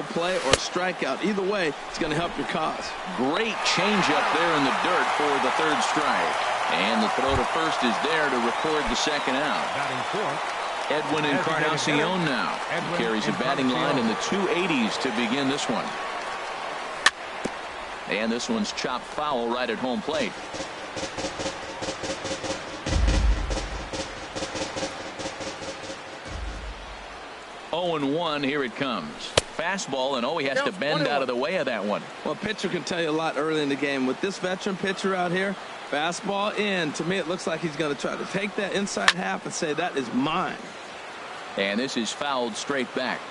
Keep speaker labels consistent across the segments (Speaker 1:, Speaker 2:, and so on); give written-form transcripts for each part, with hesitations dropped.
Speaker 1: play or strikeout. Either way, it's going to help your cause.
Speaker 2: Great changeup there in the dirt for the third strike. And the throw to first is there to record the second out.
Speaker 3: Batting fourth,
Speaker 2: Edwin Encarnacion now. He carries a batting line in the 280s to begin this one. And this one's chopped foul right at home plate. Oh and 1, here it comes. Fastball, and he has to bend out of the way of that one.
Speaker 1: Well, pitcher can tell you a lot early in the game. With this veteran pitcher out here, fastball in. To me, it looks like he's going to try to take that inside half and say, that is mine.
Speaker 2: And this is fouled straight back.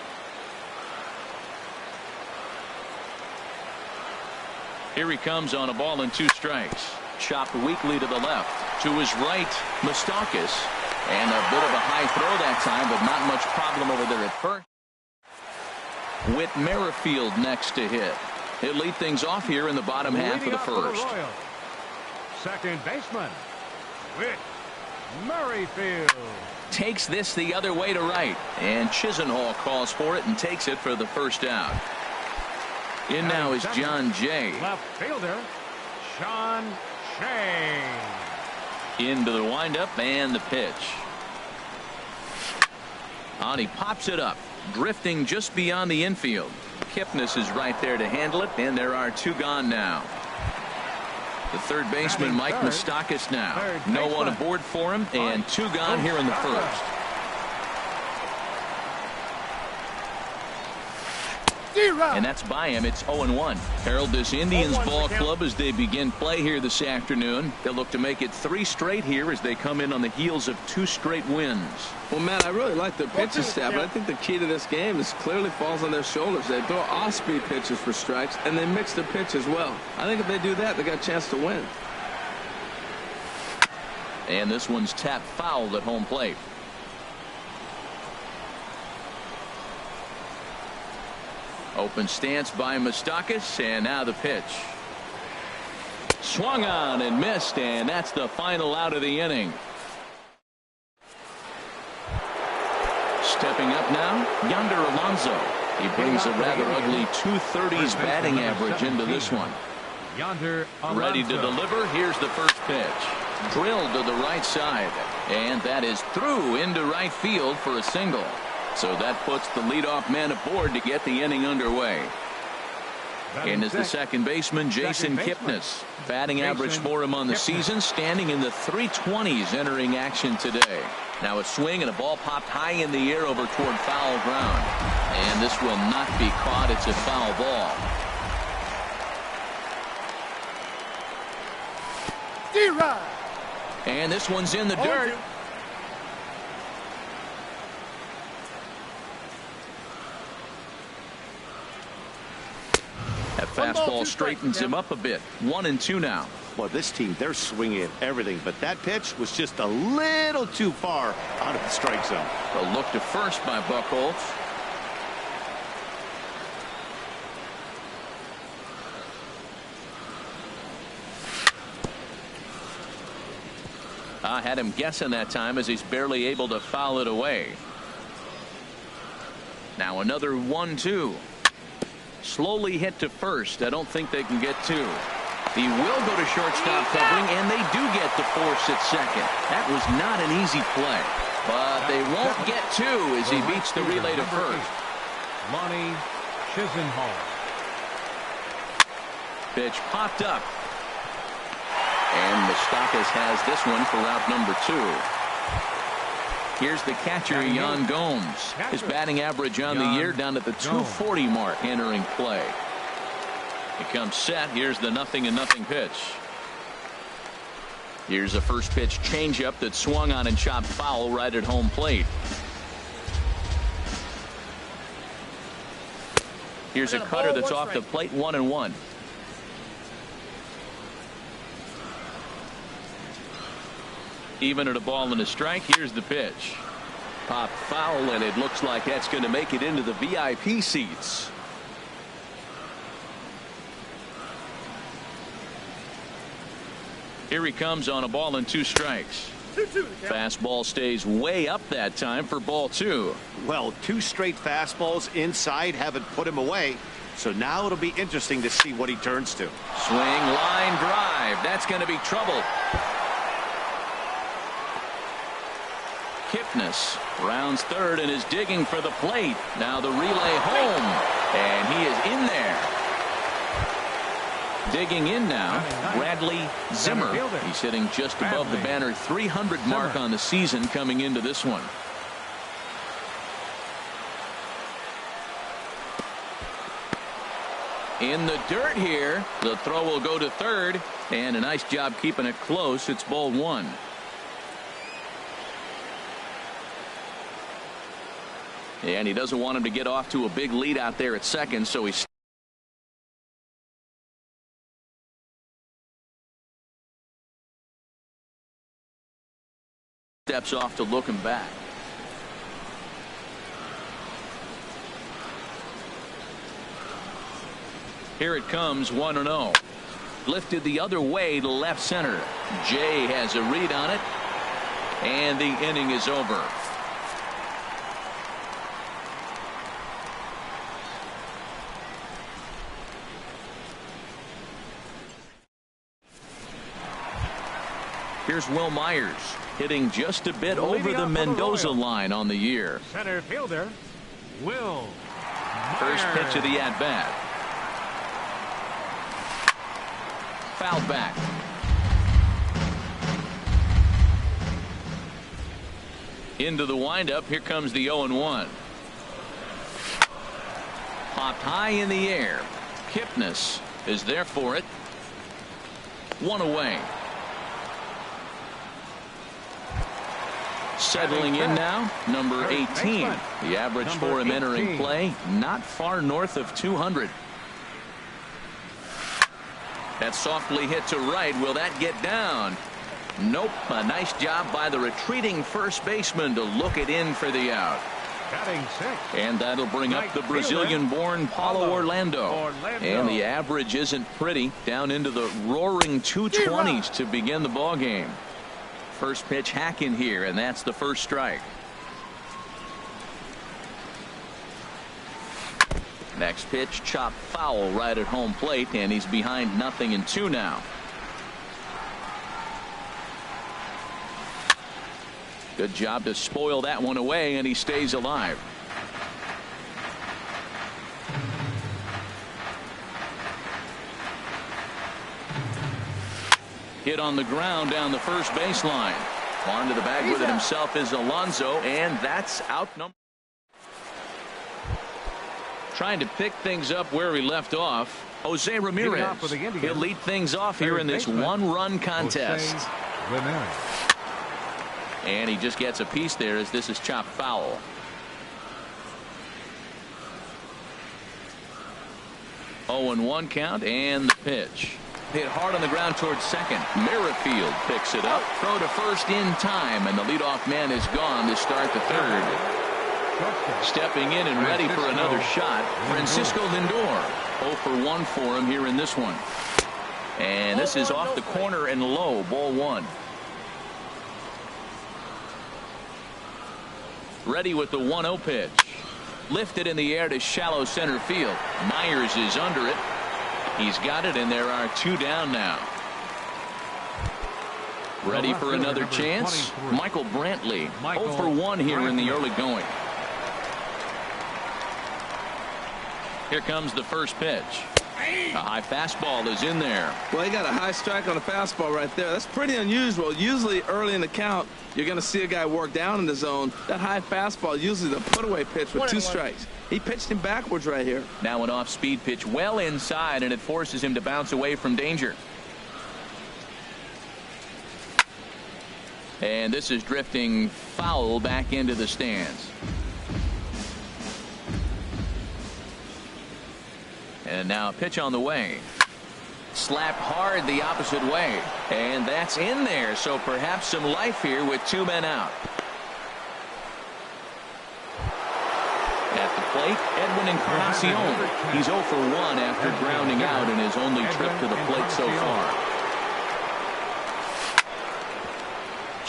Speaker 2: Here he comes on a ball and 2 strikes. Chopped weakly to the left. To his right, Moustakas. And a bit of a high throw that time, but not much problem over there at first. Whit Merrifield next to hit. He'll lead things off here in the bottom half of the first.
Speaker 3: Second baseman, Whit Merrifield.
Speaker 2: Takes this the other way to right. And Chisenhall calls for it and takes it for the first out. In now is John Jay.
Speaker 3: Left fielder, Sean Shea.
Speaker 2: Into the windup and the pitch. On he pops it up. Drifting just beyond the infield. Kipnis is right there to handle it, and there are 2 gone now. The third baseman, Mike Moustakas now. No one aboard for him, and 2 gone here in the first. And that's by him. It's 0-1. Harold, this Indians ball club, as they begin play here this afternoon, they'll look to make it 3 straight here as they come in on the heels of 2 straight wins.
Speaker 1: Well, Matt, I really like their pitching staff, but I think the key to this game is clearly falls on their shoulders. They throw off-speed pitches for strikes, and they mix their pitch as well. I think if they do that, they got a chance to win.
Speaker 2: And this one's tapped foul at home plate. Open stance by Moustakas, and now the pitch. Swung on and missed, and that's the final out of the inning. Stepping up now, Yonder Alonso. He brings a rather ugly 230s batting average into this one. Ready to deliver. Here's the first pitch. Drilled to the right side, and that is through into right field for a single. So that puts the leadoff man aboard to get the inning underway. In is the second baseman, Jason Kipnis. Batting average for him on the season, standing in the 320s entering action today. Now a swing and a ball popped high in the air over toward foul ground. And this will not be caught. It's a foul ball. And this one's in the dirt. That fastball straightens him up a bit. 1-2 now.
Speaker 4: Well, this team, they're swinging at everything, but that pitch was just a little too far out of the strike zone.
Speaker 2: A look to first by Buchholz. I had him guessing that time as he's barely able to foul it away. Now another 1-2. Slowly hit to first. I don't think they can get 2. He will go to shortstop covering, and they do get to force at second. That was not an easy play, but they won't get 2 as he beats the relay to first.
Speaker 3: Lonnie Chisenhall.
Speaker 2: Pitch popped up. And Moustakas has this one for out number 2. Here's the catcher, Yan Gomes. His batting average on the year down at the 240 mark entering play. It comes set. Here's the 0-0 pitch. Here's a first pitch changeup that swung on and chopped foul right at home plate. Here's a cutter that's off the plate. 1-1. Even at a ball and a strike. Here's the pitch. Pop foul, and it looks like that's going to make it into the VIP seats. Here he comes on a ball and 2 strikes. Fastball stays way up that time for ball 2.
Speaker 4: Well, 2 straight fastballs inside haven't put him away. So now it'll be interesting to see what he turns to.
Speaker 2: Swing, line drive. That's going to be trouble. Kipnis rounds third and is digging for the plate. Now the relay home. And he is in there. Digging in now, Bradley Zimmer. He's hitting just above the banner 300 mark on the season coming into this one. In the dirt here. The throw will go to third. And a nice job keeping it close. It's ball 1. And he doesn't want him to get off to a big lead out there at second, so he steps off to look him back. Here it comes, 1-0. Lifted the other way to left center. Jay has a read on it, and the inning is over. Here's Will Myers hitting just a bit over the Mendoza line on the year.
Speaker 3: Center fielder, Will Myers.
Speaker 2: First pitch of the at-bat. Fouled back. Into the windup. Here comes the 0-1. Popped high in the air. Kipnis is there for it. 1 away. Settling in now, number 18. The average for him entering play, not far north of 200. That softly hit to right. Will that get down? Nope. A nice job by the retreating first baseman to look it in for the out.
Speaker 3: Batting 6.
Speaker 2: And that'll bring up the Brazilian-born Paulo Orlando. And the average isn't pretty. Down into the roaring 220s to begin the ball game. First pitch hack in here, and that's the first strike. Next pitch chop foul right at home plate, and he's behind 0-2 now. Good job to spoil that one away, and he stays alive. Hit on the ground down the first baseline. On to the bag with it himself is Alonso, and that's outnumbered. Trying to pick things up where he left off. Jose Ramirez. He'll lead things off here in this one-run contest. And he just gets a piece there as this is chopped foul. Oh, 0-1 count, and the pitch. Hit hard on the ground towards second. Merrifield picks it up. Throw to first in time, and the leadoff man is gone to start the third. Stepping in and ready for another shot, Francisco Lindor. 0 for 1 for him here in this one. And this is off the corner and low, ball 1. Ready with the 1-0 pitch. Lifted in the air to shallow center field. Myers is under it. He's got it, and there are 2 down now. Ready for another chance? Michael Brantley. 0 for 1 here in the early going. Here comes the first pitch. A high fastball is in there.
Speaker 1: Well, he got a high strike on a fastball right there. That's pretty unusual. Usually early in the count, you're going to see a guy work down in the zone. That high fastball, usually the put-away pitch with 2 strikes. He pitched him backwards right here.
Speaker 2: Now an off-speed pitch well inside, and it forces him to bounce away from danger. And this is drifting foul back into the stands. And now a pitch on the way. Slapped hard the opposite way. And that's in there. So perhaps some life here with 2 men out. At the plate, Edwin Encarnacion. He's 0 for 1 after grounding out in his only trip to the plate so far.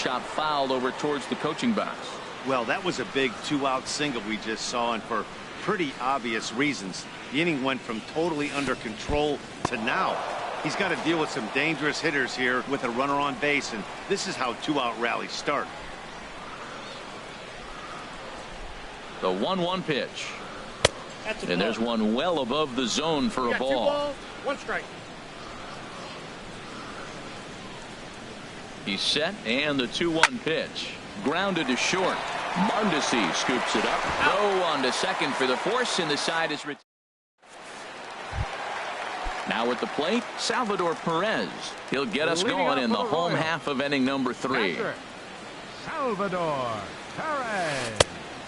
Speaker 2: chop foul over towards the coaching box.
Speaker 4: Well, that was a big 2-out single we just saw, and for pretty obvious reasons. The inning went from totally under control to now. He's got to deal with some dangerous hitters here with a runner on base, and this is how 2-out rallies start.
Speaker 2: The 1-1 pitch. And there's one well above the zone for a ball.
Speaker 3: 2 balls, 1 strike.
Speaker 2: He's set, and the 2-1 pitch. Grounded to short. Mondesi scoops it up. Throw on to second for the force, and the side is retired. Now at the plate, Salvador Perez. He'll get us going in the home half of inning number 3.
Speaker 3: Salvador Perez.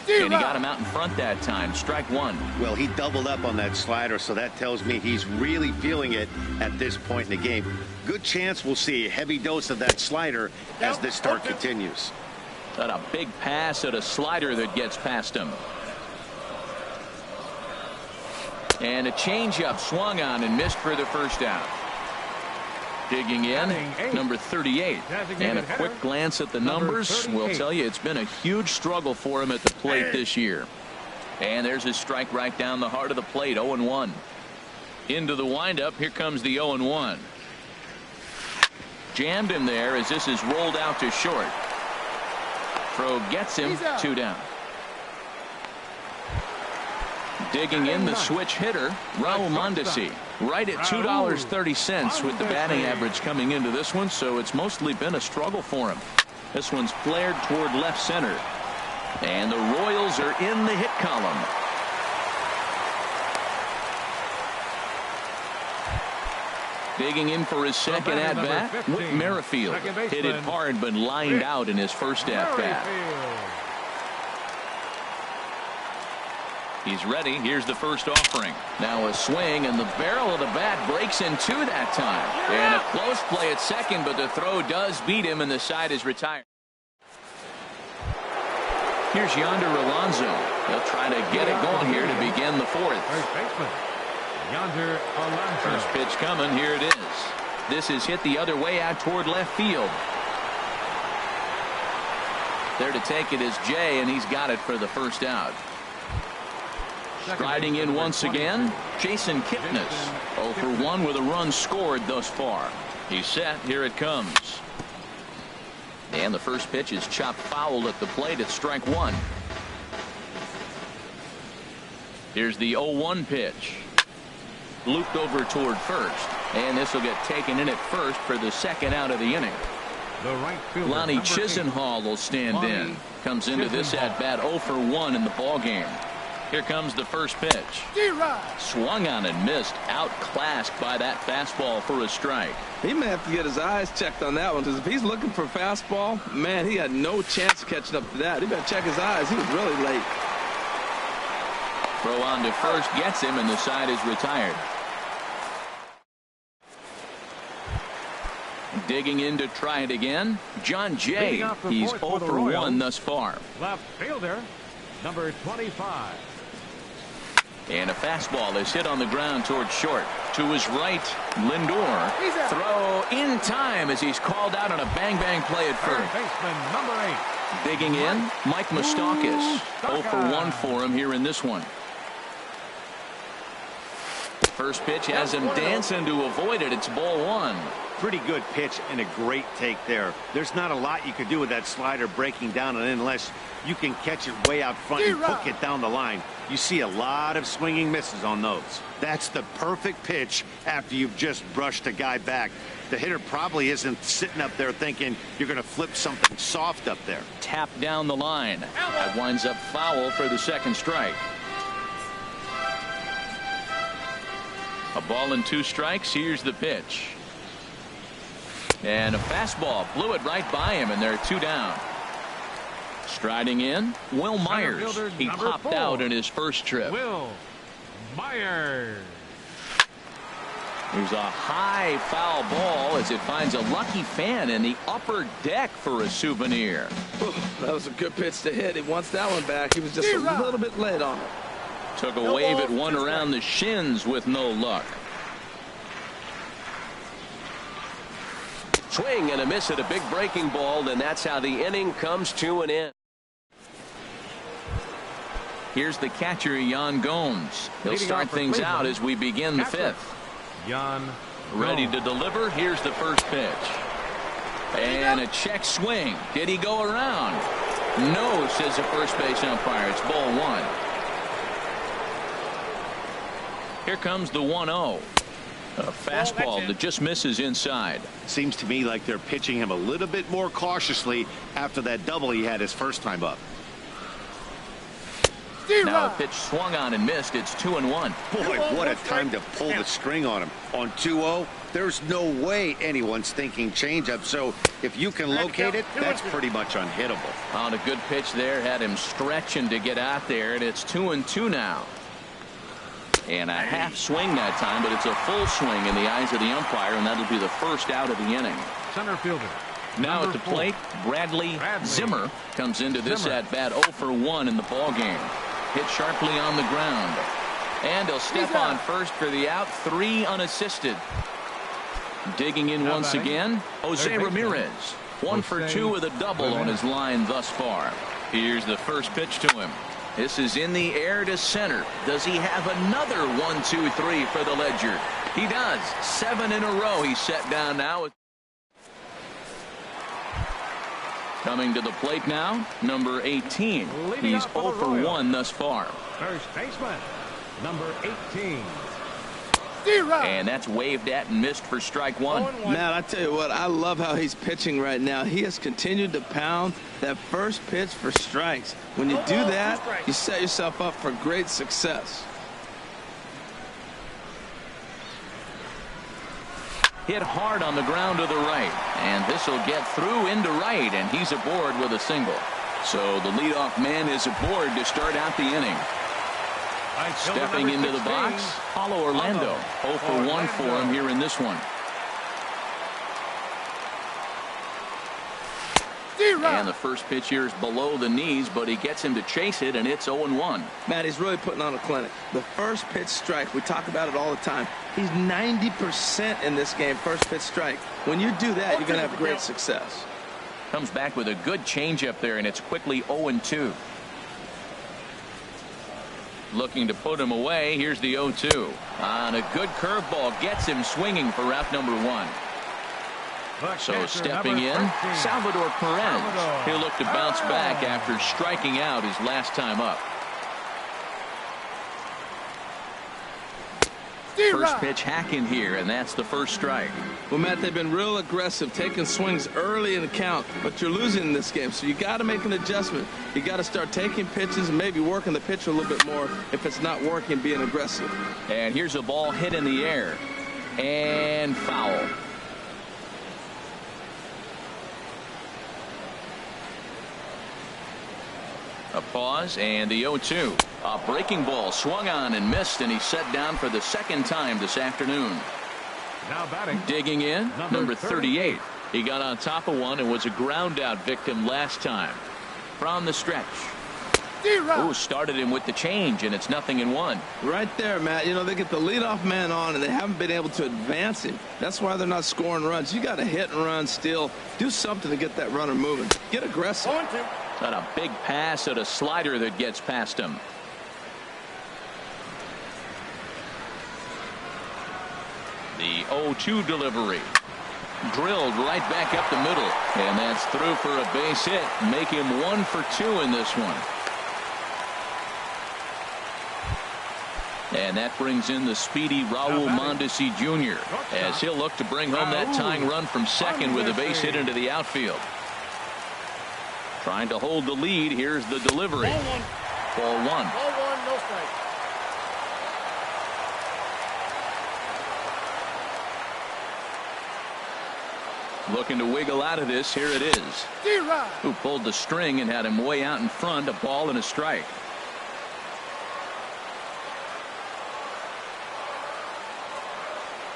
Speaker 2: And he got him out in front that time. Strike 1.
Speaker 4: Well, he doubled up on that slider, so that tells me he's really feeling it at this point in the game. Good chance we'll see a heavy dose of that slider as this start continues.
Speaker 2: Got a big pass at a slider that gets past him. And a changeup swung on and missed for the first out. Digging in, number 38. And a quick glance at the numbers will tell you it's been a huge struggle for him at the plate this year. And there's his strike right down the heart of the plate, 0-1. Into the windup, here comes the 0-1. Jammed him there as this is rolled out to short. Throw gets him, 2 down. Digging in the switch hitter, Raul Mondesi. Right at $2.30 with the batting average coming into this one, so it's mostly been a struggle for him. This one's flared toward left center. And the Royals are in the hit column. Digging in for his second at-bat, Whit Merrifield. Hit it hard but lined out in his first at-bat. He's ready. Here's the first offering. Now a swing, and the barrel of the bat breaks in 2 that time. And a close play at second, but the throw does beat him, and the side is retired. Here's Yonder Alonso. They'll try to get it going here to begin the 4th.
Speaker 3: First baseman, Yonder Alonso.
Speaker 2: First pitch coming. Here it is. This is hit the other way out toward left field. There to take it is Jay, and he's got it for the first out. Striding in once again, Jason Kipnis. 0 for 1 with a run scored thus far. He's set. Here it comes. And the first pitch is chopped foul at the plate at strike 1. Here's the 0-1 pitch. Looped over toward first. And this will get taken in at first for the second out of the inning.
Speaker 3: The right fielder,
Speaker 2: Lonnie Chisenhall will stand in. Comes into this at bat 0 for 1 in the ball game. Here comes the first pitch. Swung on and missed. Outclassed by that fastball for a strike.
Speaker 1: He may have to get his eyes checked on that one, because if he's looking for fastball, man, he had no chance of catching up to that. He better check his eyes. He was really late.
Speaker 2: Throw on to first gets him, and the side is retired. Digging in to try it again, John Jay. He's 0 for 1 thus far.
Speaker 3: Left fielder, number 25.
Speaker 2: And a fastball is hit on the ground towards short. To his right, Lindor. Throw in time as he's called out on a bang-bang play at first.
Speaker 3: Baseman, number 8.
Speaker 2: Digging in, Mike Moustakas. 0 for 1 for him here in this one. First pitch has him dancing to avoid it. It's ball 1.
Speaker 4: Pretty good pitch and a great take there. There's not a lot you could do with that slider breaking down and in unless you can catch it way out front and hook it down the line. You see a lot of swinging misses on those. That's the perfect pitch after you've just brushed a guy back. The hitter probably isn't sitting up there thinking you're going to flip something soft up there.
Speaker 2: Tap down the line. That winds up foul for the second strike. A ball and 2 strikes. Here's the pitch. And a fastball blew it right by him, and they're 2 down. Striding in, Will Myers. He popped out in his first trip.
Speaker 3: Will Myers.
Speaker 2: There's a high foul ball as it finds a lucky fan in the upper deck for a souvenir.
Speaker 1: That was a good pitch to hit. He wants that one back. He was just a little bit late on it.
Speaker 2: Took a wave at one around the shins with no luck.
Speaker 5: Swing and a miss at a big breaking ball, and that's how the inning comes to an end.
Speaker 2: Here's the catcher, Yan Gomes. He'll start things out as we begin the fifth.
Speaker 3: Yan
Speaker 2: ready to deliver. Here's the first pitch. And a check swing. Did he go around? No, says the first base umpire. It's ball one. Here comes the 1-0. A fastball that just misses inside.
Speaker 4: Seems to me like they're pitching him a little bit more cautiously after that double he had his first time up.
Speaker 2: Now a pitch swung on and missed. It's 2-1.
Speaker 4: Boy, what a time to pull the string on him. On 2-0, there's no way anyone's thinking changeup. So if you can locate it, that's pretty much unhittable.
Speaker 2: On a good pitch there, had him stretching to get out there, and it's 2-2 now. And a half swing that time, but it's a full swing in the eyes of the umpire, and that'll be the first out of the inning.
Speaker 3: Center fielder.
Speaker 2: Now at the plate, Bradley Zimmer comes into this at bat 0 for 1 in the ball game. Hit sharply on the ground, and he'll step on first for the out. 3 unassisted. Digging in once again, Jose Ramirez. 1 for 2 with a double on his line thus far. Here's the first pitch to him. This is in the air to center. Does he have another 1, 2, 3 for the Ledger? He does. 7 in a row he's set down now. Coming to the plate now, number 18. He's 0 for 1 thus far.
Speaker 3: First baseman, number 18.
Speaker 1: And that's waved at and missed for strike one. Matt, I tell you what, I love how he's pitching right now. He has continued to pound that first pitch for strikes. When you do that, you set yourself up for great success. Hit hard on the ground to the right, and this will get through into right, and he's aboard with a single. So the leadoff man is aboard to start out the inning. Stepping into the box, Paulo Orlando. 0 for 1 for him here in this one. And the first pitch here is below the knees, but he gets him to chase it, and it's 0-1. Matt, he's really putting on a clinic. The first pitch strike, we talk about it all the time. He's 90% in this game, first pitch strike. When you do that, you're going to have great success. Comes back with a good changeup there, and it's quickly 0-2. Looking to put him away. Here's the 0-2. On a good curveball, gets him swinging for out number 1. So stepping in, Salvador Perez. He'll look to bounce back after striking out his last time up. First pitch hacking here, and that's the first strike. Well, Matt, they've been real aggressive, taking swings early in the count, but you're losing in this game, so you got to make an adjustment. You got to start taking pitches and maybe working the pitch a little bit more if it's not working, being aggressive. And here's a ball hit in the air, and foul. A pause, and the 0-2. A breaking ball swung on and missed, and he's set down for the second time this afternoon.
Speaker 3: Now batting.
Speaker 1: Digging in, number 38. He got on top of one and was a ground out victim last time. From the stretch. Oh, started him with the change, and it's 0-1. Right there, Matt. You know, they get the leadoff man on, and they haven't been able to advance him. That's why they're not scoring runs. You got to hit and run, steal. Do something to get that runner moving. Get aggressive. Got a big pass at a slider that gets past him. The 0-2 delivery. Drilled right back up the middle. And that's through for a base hit. Make him 1 for 2 in this one. And that brings in the speedy Raul Mondesi Jr. as he'll look to bring home that tying run from second with a base hit into the outfield. Trying to hold the lead. Here's the delivery. Ball one.
Speaker 6: Ball 1, no strike.
Speaker 1: Looking to wiggle out of this. Here it is. Who pulled the string and had him way out in front. A ball and a strike.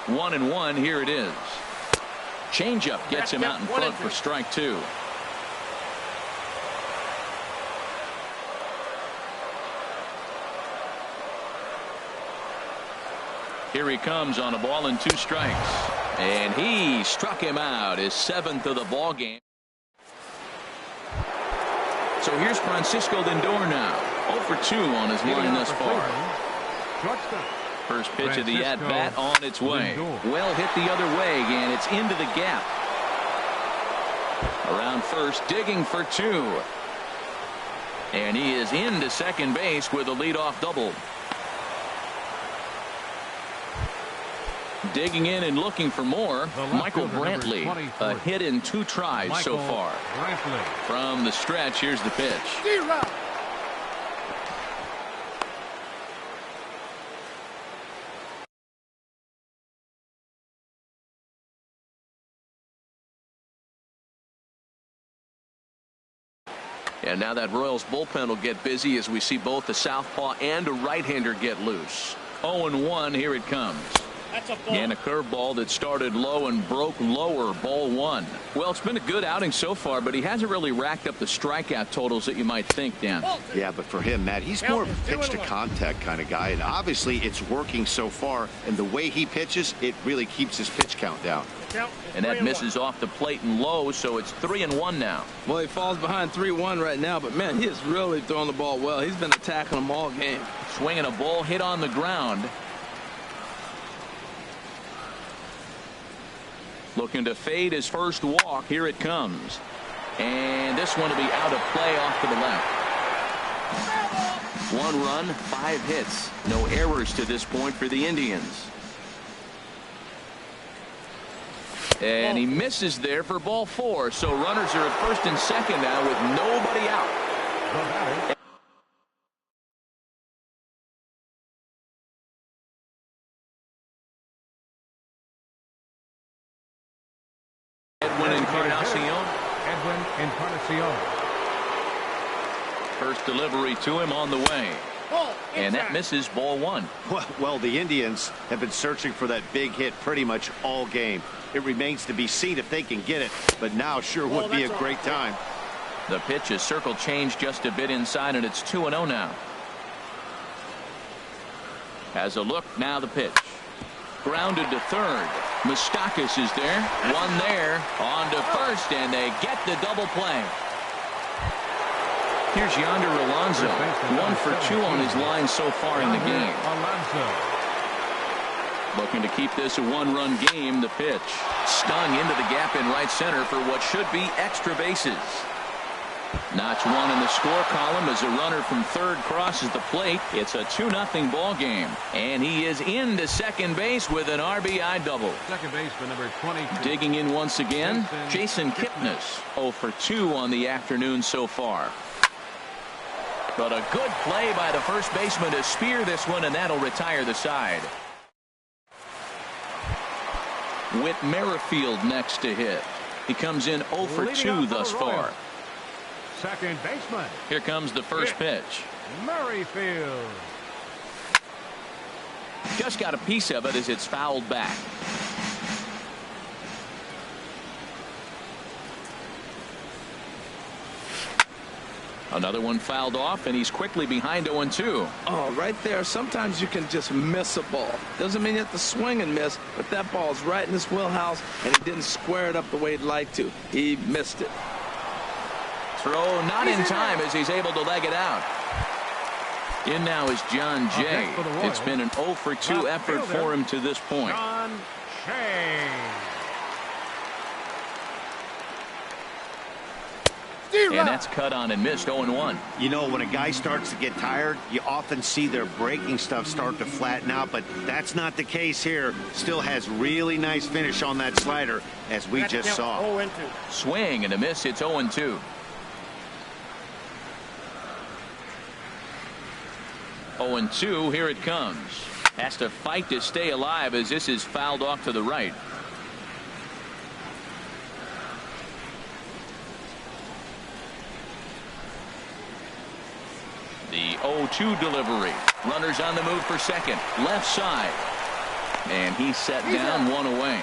Speaker 1: One and one. Here it is. Changeup gets him out in front for strike 2. Here he comes on a ball and 2 strikes.
Speaker 2: And he struck him out, his 7th of the ball game. So here's Francisco Lindor now. 0 for 2 on his line thus far. First pitch of the at-bat on its way. Well hit the other way, and it's into the gap. Around first, digging for 2. And he is into second base with a leadoff double. Digging in and looking for more, Michael Brantley. A hit in 2 tries so far. From the stretch, here's the pitch. And now that Royals bullpen will get busy as we see both the southpaw and a right-hander get loose. 0-1, here it comes. And a curveball that started low and broke lower, ball 1. Well, it's been a good outing so far, but he hasn't really racked up the strikeout totals that you might think, Dan.
Speaker 4: Yeah, but for him, Matt, he's more of a pitch-to-contact kind of guy, and obviously it's working so far, and the way he pitches, it really keeps his pitch count down.
Speaker 2: And that misses off the plate and low, so it's 3-1 now.
Speaker 1: Well, he falls behind 3-1 right now, but man, he is really throwing the ball well. He's been attacking them all game.
Speaker 2: Swinging a ball hit on the ground. Looking to fade his first walk. Here it comes. And this one will be out of play off to the left. 1 run, 5 hits. No errors to this point for the Indians. And he misses there for ball 4. So runners are at first and second now with nobody out. Edwin Encarnacion. First delivery to him on the way. And that misses, ball 1.
Speaker 4: Well, the Indians have been searching for that big hit pretty much all game. It remains to be seen if they can get it, but now sure would be a great time.
Speaker 2: The pitch is circle change just a bit inside, and it's 2-0 now. Has a look, now the pitch. Grounded to third. Moustakas is there. One there. On to first, and they get the double play. Here's Yonder Alonso. 1 for 2 on his line so far in the game. Looking to keep this a 1-run game. The pitch stung into the gap in right center for what should be extra bases. Notch 1 in the score column as a runner from third crosses the plate. It's a 2-0 ball game, and he is into second base with an RBI double.
Speaker 3: Second baseman number 20.
Speaker 2: Digging in once again, Jason Kipnis. 0 for 2 on the afternoon so far. But a good play by the first baseman to spear this one, and that'll retire the side. Whit Merrifield next to hit. He comes in 0 for 2 thus far.
Speaker 3: Second baseman.
Speaker 2: Here comes the first pitch.
Speaker 3: Merrifield.
Speaker 2: Just got a piece of it as it's fouled back. Another one fouled off, and he's quickly behind 0-2.
Speaker 1: Oh, right there. Sometimes you can just miss a ball. Doesn't mean you have to swing and miss, but that ball's right in his wheelhouse, and he didn't square it up the way he'd like to. He missed it.
Speaker 2: Throw not in time as he's able to leg it out. In now is John Jay. It's been an 0 for 2 effort for him to this point.
Speaker 3: John Jay.
Speaker 2: And that's cut on and missed. 0-1.
Speaker 4: You know, when a guy starts to get tired, you often see their breaking stuff start to flatten out, but that's not the case here. Still has really nice finish on that slider, as we just saw.
Speaker 2: Swing and a miss. It's 0-2. 0-2. Here it comes. Has to fight to stay alive as this is fouled off to the right. The 0-2 delivery. Runners on the move for second. Left side. And he's set down, 1 away.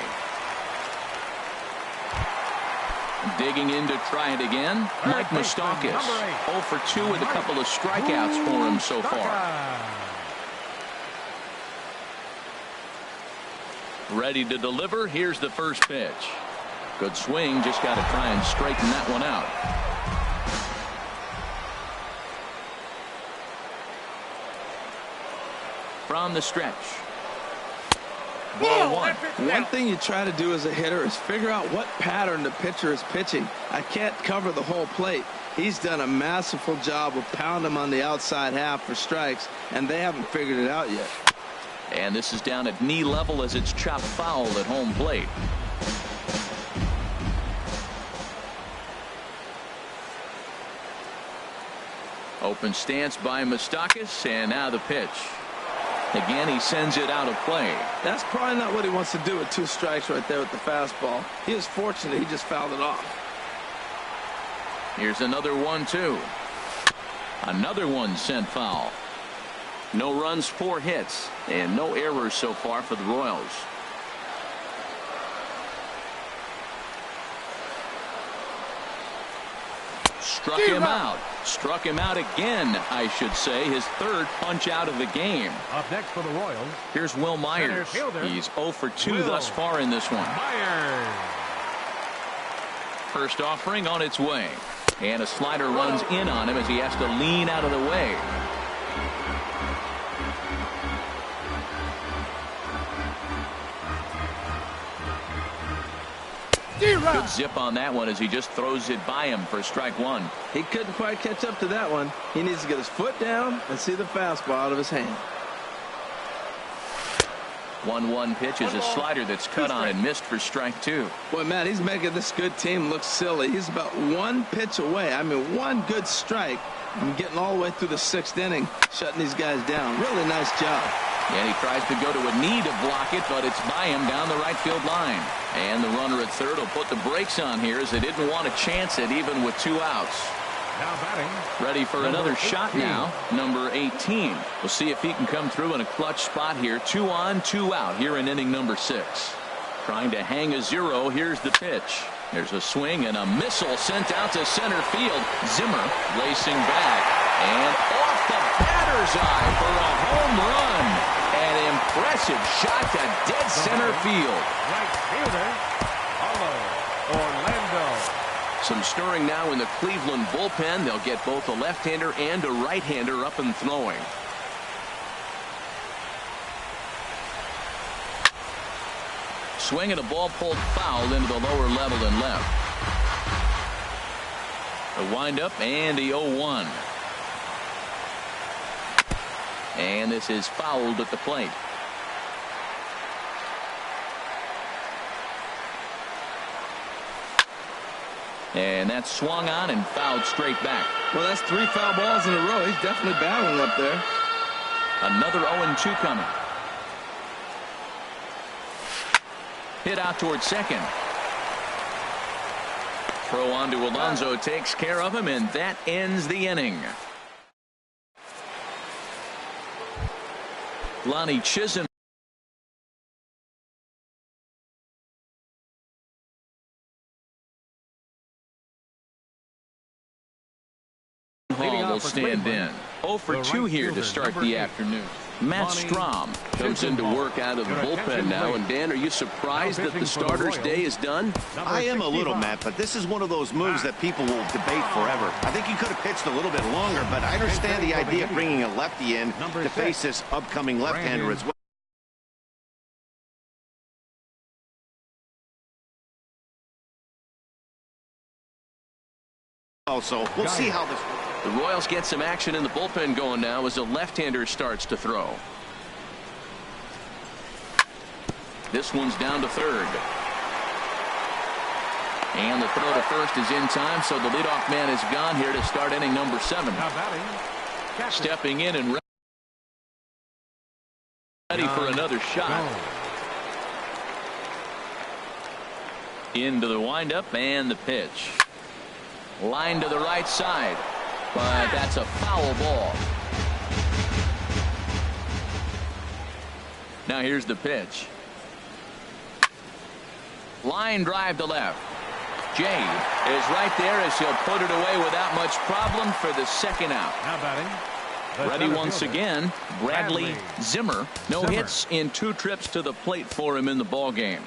Speaker 2: Digging in to try it again. Mike Moustakas. 0 for 2 with a couple of strikeouts for him so far. Ready to deliver. Here's the first pitch. Good swing. Just got to try and straighten that one out. From the stretch. Ball one.
Speaker 1: One thing you try to do as a hitter is figure out what pattern the pitcher is pitching. I can't cover the whole plate. He's done a masterful job of pounding him on the outside half for strikes, and they haven't figured it out yet.
Speaker 2: And this is down at knee level as it's chopped foul at home plate. Open stance by Moustakas, and now the pitch. Again, he sends it out of play.
Speaker 1: That's probably not what he wants to do with 2 strikes right there with the fastball. He was fortunate he just fouled it off.
Speaker 2: Here's another 1-2. Another one sent foul. No runs, 4 hits, and no errors so far for the Royals. Struck him out. Struck him out again, I should say. His 3rd punch out of the game.
Speaker 3: Up next for the Royals.
Speaker 2: Here's Will Myers. He's 0 for 2 thus far in this one.
Speaker 3: Myers.
Speaker 2: First offering on its way. And a slider runs in on him as he has to lean out of the way. Good zip on that one as he just throws it by him for strike 1.
Speaker 1: He couldn't quite catch up to that one. He needs to get his foot down and see the fastball out of his hand.
Speaker 2: 1-1 pitch is a slider that's cut on and missed for strike 2.
Speaker 1: Boy, Matt, he's making this good team look silly. He's about 1 pitch away. I mean, 1 good strike and getting all the way through the 6th inning, shutting these guys down. Really nice job.
Speaker 2: And he tries to go to a knee to block it, but it's by him down the right field line. And the runner at third will put the brakes on here as they didn't want to chance it even with 2 outs.
Speaker 3: Now batting.
Speaker 2: Ready for another shot now. Number 18. We'll see if he can come through in a clutch spot here. 2 on, 2 out here in inning number 6. Trying to hang a 0. Here's the pitch. There's a swing and a missile sent out to center field. Zimmer racing back. And off the batter's eye for a home run. An impressive shot to dead center field.
Speaker 3: Right fielder, Orlando.
Speaker 5: Some stirring now in the Cleveland bullpen. They'll get both a left-hander and a right-hander up and throwing.
Speaker 2: Swing and a ball pulled foul into the lower level and left. The windup and the 0-1. And this is fouled at the plate. And that's swung on and fouled straight back.
Speaker 1: Well, that's 3 foul balls in a row. He's definitely battling up there.
Speaker 2: Another 0-2 coming. Hit out towards second. Throw on to Alonso takes care of him, and that ends the inning. Lonnie Chisholm will stand in. 0 for 2 here to start the afternoon. Matt Strahm comes into work out of the bullpen now. And Dan, are you surprised that the starter's day is done?
Speaker 4: I am a little, Matt, but this is one of those moves that people will debate forever. I think he could have pitched a little bit longer, but I understand the idea of bringing a lefty in to face this upcoming left-hander as well. So we'll see how this works.
Speaker 5: The Royals get some action in the bullpen going now as a left-hander starts to throw.
Speaker 2: This one's down to third. And the throw to first is in time, so the leadoff man is gone here to start inning number 7.
Speaker 3: Now batting.
Speaker 2: Stepping in and ready for another shot. Into the windup and the pitch. Line to the right side, but that's a foul ball. Now here's the pitch. Line drive to left. Jay is right there as he'll put it away without much problem for the second out.
Speaker 3: Now batting,
Speaker 2: Ready once again, Bradley Zimmer. No hits in 2 trips to the plate for him in the ball game.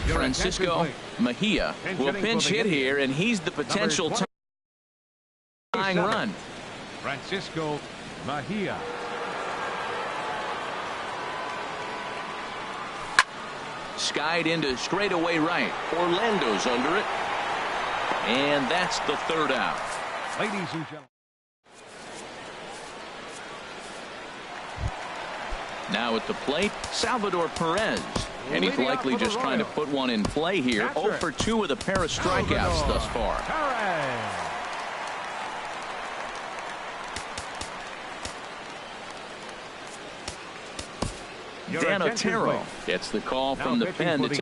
Speaker 2: Francisco Mejia will pinch hit here, and he's the potential tying run.
Speaker 3: Francisco Mejia.
Speaker 2: Skied into straightaway right. Orlando's under it. And that's the 3rd out.
Speaker 3: Ladies and gentlemen.
Speaker 2: Now at the plate, Salvador Perez. And he's likely just trying to put one in play here. 0 for 2 with a pair of strikeouts thus far. Dan Otero gets the call from the pen to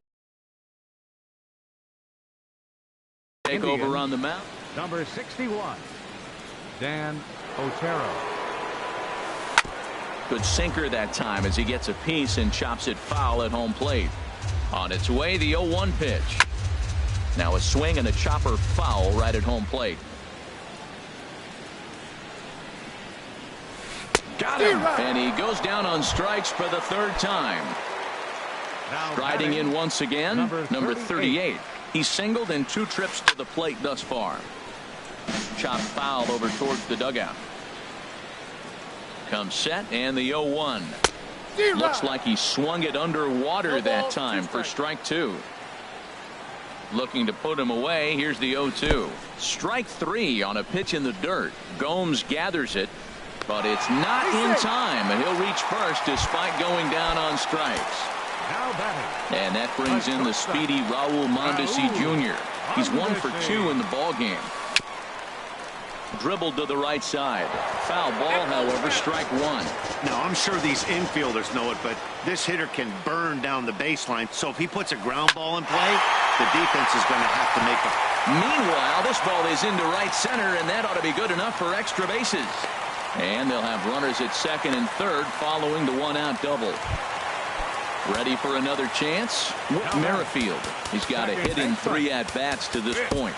Speaker 2: take over on the mound.
Speaker 3: Number 61, Dan Otero.
Speaker 2: Good sinker that time as he gets a piece and chops it foul at home plate. On its way, the 0-1 pitch. Now a swing and a chopper foul right at home plate. Got him. And he goes down on strikes for the 3rd time. Striding in once again, number 38. He's singled in 2 trips to the plate thus far. Chopped foul over towards the dugout. Comes set and the 0-1. Looks like he swung it underwater that time for strike 2. Looking to put him away. Here's the 0-2. Strike 3 on a pitch in the dirt. Gomes gathers it, but it's not in time. And he'll reach first despite going down on strikes. And that brings in the speedy Raul Mondesi Jr. He's 1 for 2 in the ball game. Dribbled to the right side. Foul ball, however, strike 1.
Speaker 4: Now, I'm sure these infielders know it, but this hitter can burn down the baseline. So if he puts a ground ball in play, the defense is going to have to make it.
Speaker 2: Meanwhile, this ball is into right center, and that ought to be good enough for extra bases. And they'll have runners at 2nd and 3rd following the 1-out double. Ready for another chance? Whit Merrifield. He's got a hit in 3 at-bats to this point.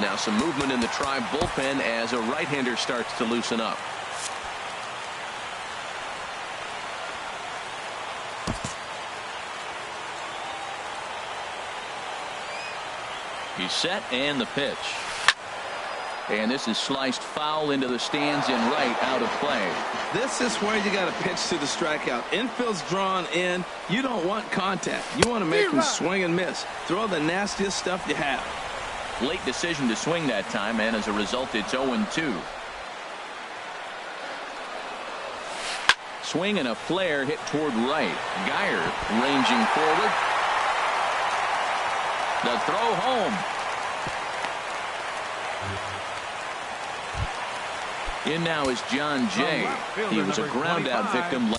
Speaker 2: Now some movement in the Tribe bullpen as a right-hander starts to loosen up. He's set and the pitch. And this is sliced foul into the stands in right, out of play.
Speaker 1: This is where you got to pitch to the strikeout. Infield's drawn in. You don't want contact. You want to make him swing and miss. Throw the nastiest stuff you have.
Speaker 2: Late decision to swing that time, and as a result, it's 0-2. Swing and a flare hit toward right. Geyer ranging forward. The throw home. In now is John Jay. He was a ground-out victim.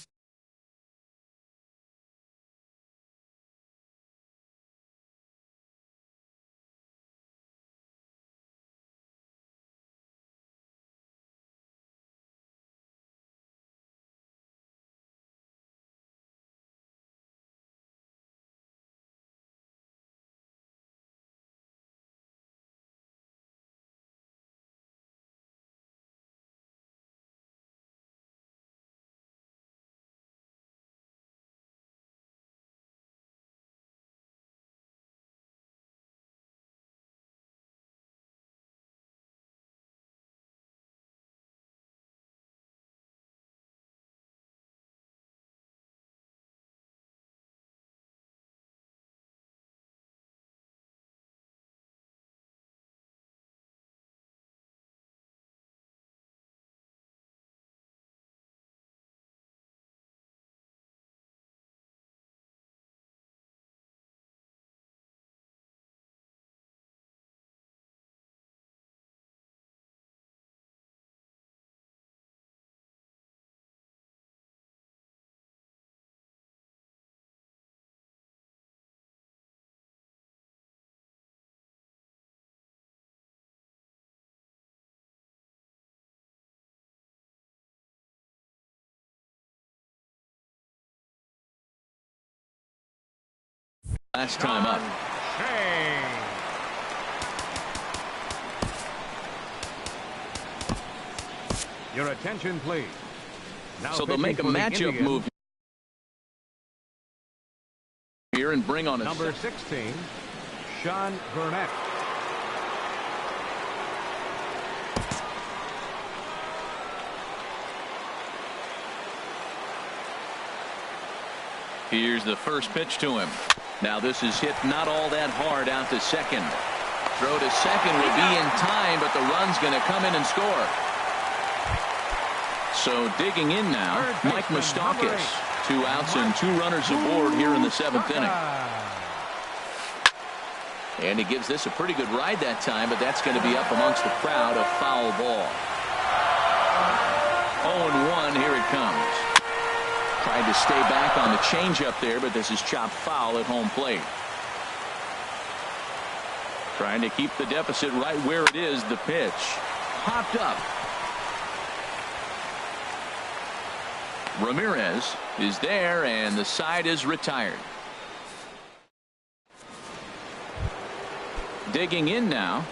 Speaker 2: last time up.
Speaker 3: Your attention, please. Now
Speaker 2: so they'll make a matchup move here and bring on a
Speaker 3: number 16, Sean Burnett.
Speaker 2: Here's the first pitch to him. Now this is hit not all that hard out to second. Throw to second would be in time, but the run's going to come in and score. So digging in now, Mike Moustakas. 2 outs and 2 runners aboard here in the 7th inning. And he gives this a pretty good ride that time, but that's going to be up amongst the crowd. A foul ball. 0-1, here it comes. Tried to stay back on the changeup there, but this is chopped foul at home plate. Trying to keep the deficit right where it is. The pitch popped up. Ramirez is there, and the side is retired. Digging in now.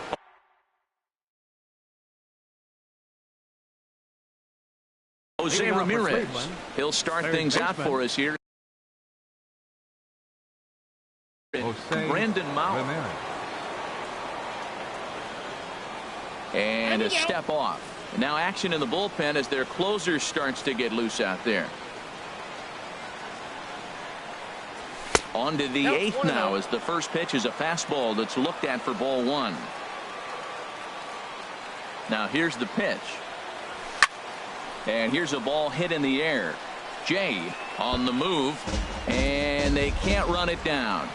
Speaker 2: Jose Ramirez. He'll start things out for us here. Brandon Maurer. And a step off. Now action in the bullpen as their closer starts to get loose out there. On to the 8th now as the first pitch is a fastball that's looked at for ball 1. Now here's the pitch. And here's a ball hit in the air. Jay on the move, and they can't run it down.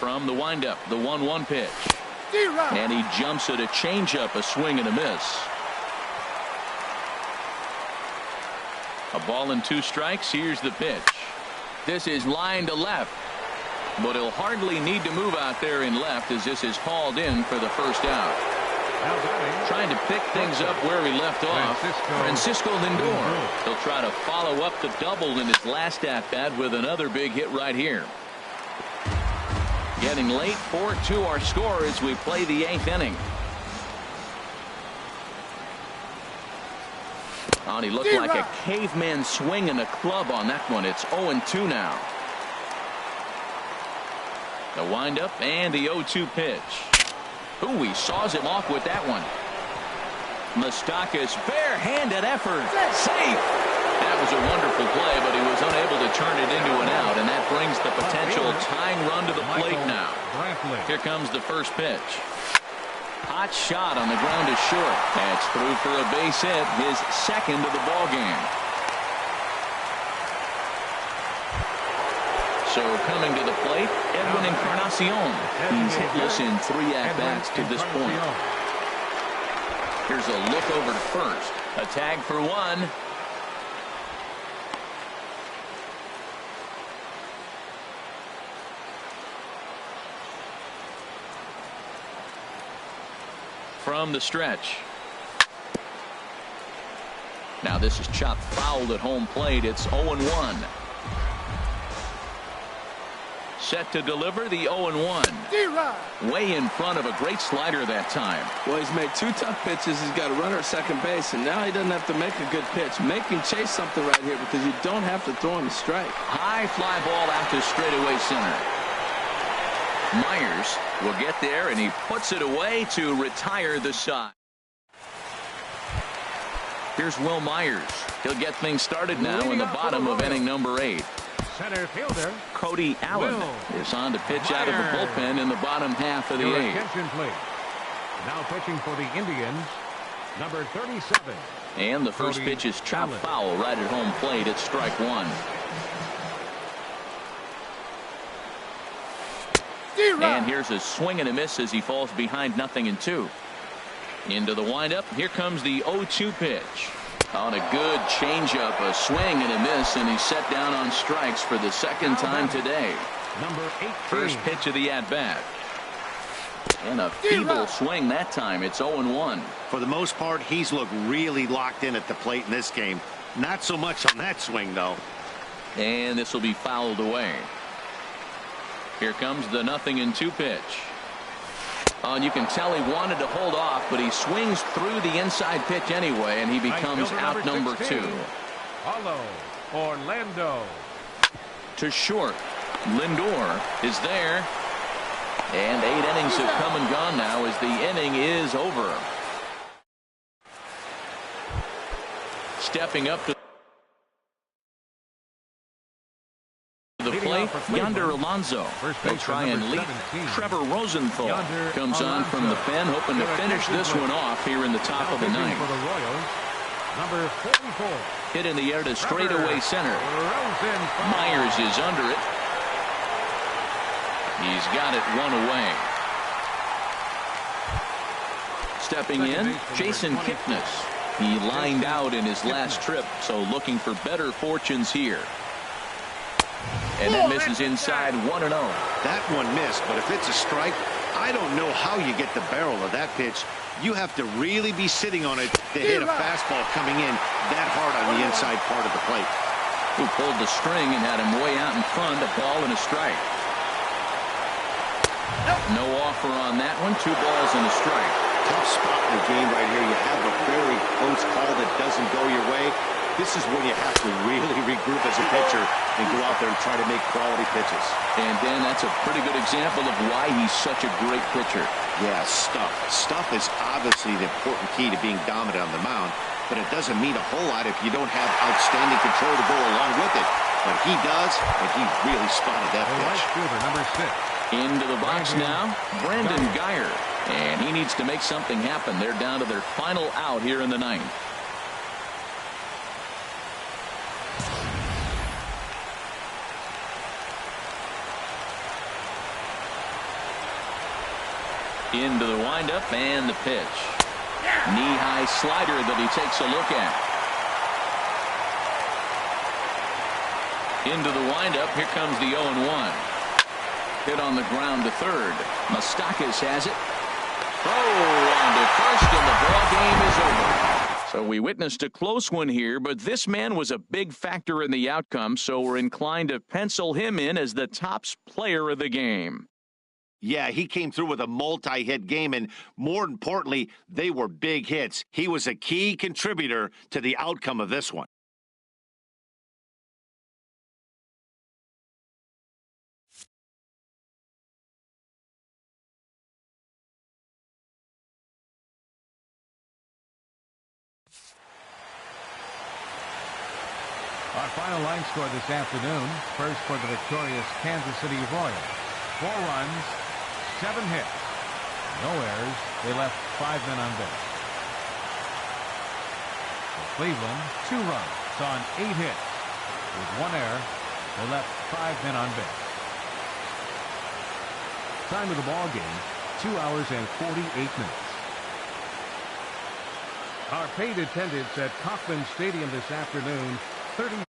Speaker 2: From the windup, the 1-1 pitch. And he jumps at a changeup, a swing and a miss. A ball and 2 strikes. Here's the pitch. This is line to left, but he'll hardly need to move out there in left as this is hauled in for the first out. Trying to pick things up where he left off. Francisco Lindor. He'll try to follow up the double in his last at-bat with another big hit right here. Getting late, 4-2 our score as we play the 8th inning. Oh, he looked like a caveman swinging a club on that one. It's 0-2 now. The windup and the 0-2 pitch. Ooh, he saws him off with that one. Moustakas, bare-handed effort. Safe. That was a wonderful play, but he was unable to turn it into an out, and that brings the potential tying run to the plate now. Here comes the first pitch. Hot shot on the ground is short. That's through for a base hit, his second of the ball game. So coming to the plate, Edwin Encarnacion. He's hitless in 3 at-bats to this point. Here's a look over to first. A tag for 1. From the stretch. Now this is chopped foul at home plate. It's 0-1. Set to deliver the 0-1. Way in front of a great slider that time.
Speaker 1: Well, he's made 2 tough pitches. He's got a runner at second base, and now he doesn't have to make a good pitch. Make him chase something right here because you don't have to throw him a strike.
Speaker 2: High fly ball out to straightaway center. Myers will get there, and he puts it away to retire the side. Here's Will Myers. He'll get things started now in the bottom of inning number 8.
Speaker 3: Center fielder
Speaker 2: Cody Allen is on to pitch out of the bullpen in the bottom half of the 8th.
Speaker 3: Attention, please. Now pitching for the Indians, number 37.
Speaker 2: And the first pitch is chopped foul right at home plate. It's strike 1. And here's a swing and a miss as he falls behind 0-2. Into the windup. Here comes the 0-2 pitch. On a good changeup, a swing and a miss, and he's set down on strikes for the second time today.
Speaker 3: Number 18.
Speaker 2: First pitch of the at-bat. And a feeble swing that time. It's 0-1.
Speaker 4: For the most part, he's looked really locked in at the plate in this game. Not so much on that swing, though.
Speaker 2: And this will be fouled away. Here comes the 0-2 pitch. And you can tell he wanted to hold off, but he swings through the inside pitch anyway, and he becomes out number 2.
Speaker 3: Paulo Orlando.
Speaker 2: To short. Lindor is there. And 8 innings have come and gone now as the inning is over. Stepping up to the plate, Yonder Alonso. They'll try and lead. Trevor Rosenthal comes on from the pen, hoping to finish this one off here in the top of the ninth.
Speaker 3: For the Royals, number 44.
Speaker 2: Hit in the air to straightaway center. Myers is under it. He's got it 1 away. Stepping in, Jason Kipnis. He lined out in his last trip, so looking for better fortunes here. And that misses inside 1-0.
Speaker 4: That one missed, but if it's a strike, I don't know how you get the barrel of that pitch. You have to really be sitting on it to hit a fastball coming in that hard on the inside part of the plate.
Speaker 2: Who pulled the string and had him way out in front, a ball and a strike. No offer on that one. 2 balls and a strike.
Speaker 4: Tough spot in the game right here. You have a very close call that doesn't go your way. This is when you have to really regroup as a pitcher and go out there and try to make quality pitches.
Speaker 2: And Dan, that's a pretty good example of why he's such a great pitcher.
Speaker 4: Yeah, stuff. Stuff is obviously the important key to being dominant on the mound, but it doesn't mean a whole lot if you don't have outstanding control to go along with it. But he does, and he really spotted that pitch.
Speaker 3: Number 6.
Speaker 2: Into the box now, Brandon Guyer. And he needs to make something happen. They're down to their final out here in the ninth. Into the windup and the pitch. Knee-high slider that he takes a look at. Into the windup. Here comes the 0-1. Hit on the ground to third. Moustakas has it. Throw on to first, and the ball game is over. So we witnessed a close one here, but this man was a big factor in the outcome, so we're inclined to pencil him in as the top player of the game.
Speaker 4: Yeah, he came through with a multi-hit game, and more importantly, they were big hits. He was a key contributor to the outcome of this one.
Speaker 3: Our final line score this afternoon. First for the victorious Kansas City Royals. 4 runs, 7 hits. No errors. They left 5 men on base. For Cleveland, 2 runs on 8 hits. With 1 error, they left 5 men on base. Time of the ball game, 2 hours and 48 minutes. Our paid attendance at Kauffman Stadium this afternoon, 30.